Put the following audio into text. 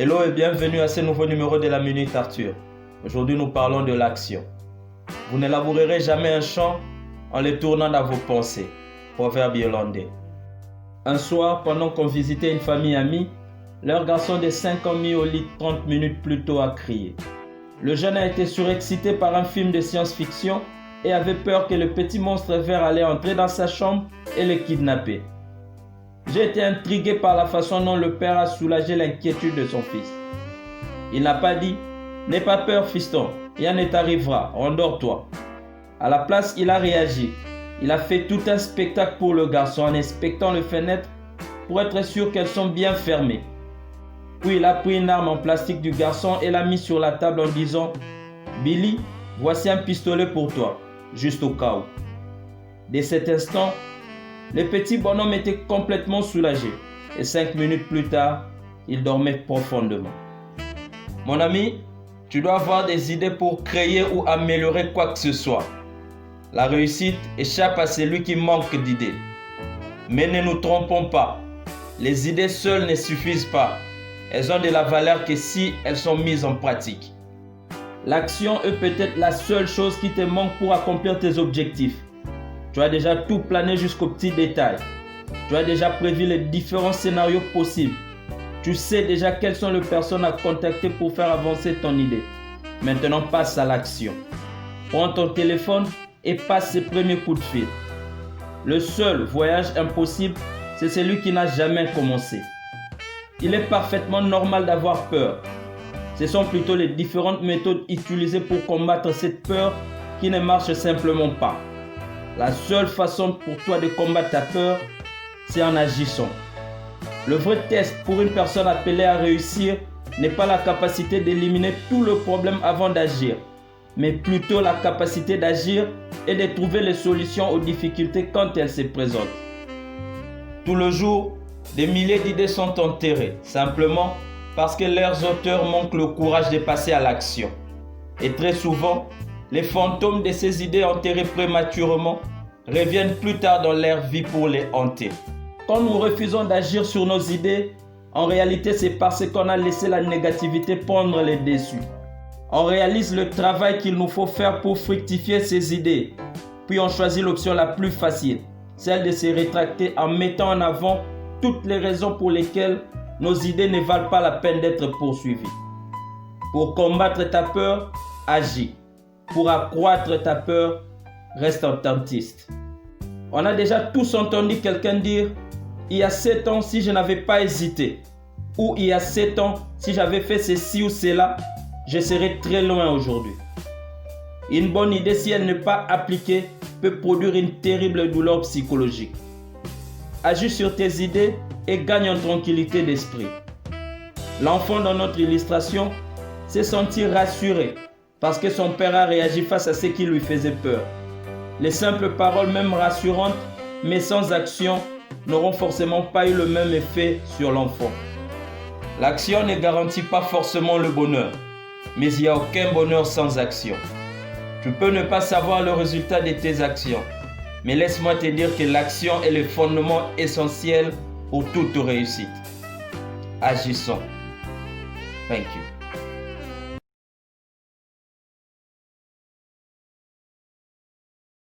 Hello et bienvenue à ce nouveau numéro de la Minute Arthur. Aujourd'hui nous parlons de l'action. Vous ne labourerez jamais un champ en le tournant dans vos pensées. Proverbe irlandais. Un soir, pendant qu'on visitait une famille amie, leur garçon de 5 ans mis au lit 30 minutes plus tôt a crié. Le jeune a été surexcité par un film de science-fiction et avait peur que le petit monstre vert allait entrer dans sa chambre et le kidnapper. J'ai été intrigué par la façon dont le père a soulagé l'inquiétude de son fils. Il n'a pas dit « N'aie pas peur, fiston, rien ne t'arrivera, endors-toi ». À la place, il a réagi. Il a fait tout un spectacle pour le garçon en inspectant les fenêtres pour être sûr qu'elles sont bien fermées. Puis il a pris une arme en plastique du garçon et l'a mise sur la table en disant « Billy, voici un pistolet pour toi, juste au cas où ». Dès cet instant, le petit bonhomme était complètement soulagé et 5 minutes plus tard, il dormait profondément. Mon ami, tu dois avoir des idées pour créer ou améliorer quoi que ce soit. La réussite échappe à celui qui manque d'idées. Mais ne nous trompons pas, les idées seules ne suffisent pas. Elles ont de la valeur que si elles sont mises en pratique. L'action est peut-être la seule chose qui te manque pour accomplir tes objectifs. Tu as déjà tout plané jusqu'aux petits détails. Tu as déjà prévu les différents scénarios possibles. Tu sais déjà quelles sont les personnes à contacter pour faire avancer ton idée. Maintenant, passe à l'action. Prends ton téléphone et passe ses premiers coups de fil. Le seul voyage impossible, c'est celui qui n'a jamais commencé. Il est parfaitement normal d'avoir peur. Ce sont plutôt les différentes méthodes utilisées pour combattre cette peur qui ne marchent simplement pas. La seule façon pour toi de combattre ta peur, c'est en agissant. Le vrai test pour une personne appelée à réussir n'est pas la capacité d'éliminer tout le problème avant d'agir, mais plutôt la capacité d'agir et de trouver les solutions aux difficultés quand elles se présentent. Tout le jour, des milliers d'idées sont enterrées, simplement parce que leurs auteurs manquent le courage de passer à l'action. Et très souvent, les fantômes de ces idées enterrées prématurément reviennent plus tard dans leur vie pour les hanter. Quand nous refusons d'agir sur nos idées, en réalité c'est parce qu'on a laissé la négativité prendre les dessus. On réalise le travail qu'il nous faut faire pour fructifier ces idées, puis on choisit l'option la plus facile, celle de se rétracter en mettant en avant toutes les raisons pour lesquelles nos idées ne valent pas la peine d'être poursuivies. Pour combattre ta peur, agis. Pour accroître ta peur, reste attentiste. On a déjà tous entendu quelqu'un dire « Il y a 7 ans, si je n'avais pas hésité » ou « Il y a 7 ans, si j'avais fait ceci ou cela, je serais très loin aujourd'hui. » Une bonne idée, si elle n'est pas appliquée, peut produire une terrible douleur psychologique. Agis sur tes idées et gagne en tranquillité d'esprit. L'enfant dans notre illustration s'est senti rassuré parce que son père a réagi face à ce qui lui faisait peur. Les simples paroles, même rassurantes, mais sans action, n'auront forcément pas eu le même effet sur l'enfant. L'action ne garantit pas forcément le bonheur, mais il n'y a aucun bonheur sans action. Tu peux ne pas savoir le résultat de tes actions, mais laisse-moi te dire que l'action est le fondement essentiel pour toute réussite. Agissons. Thank you.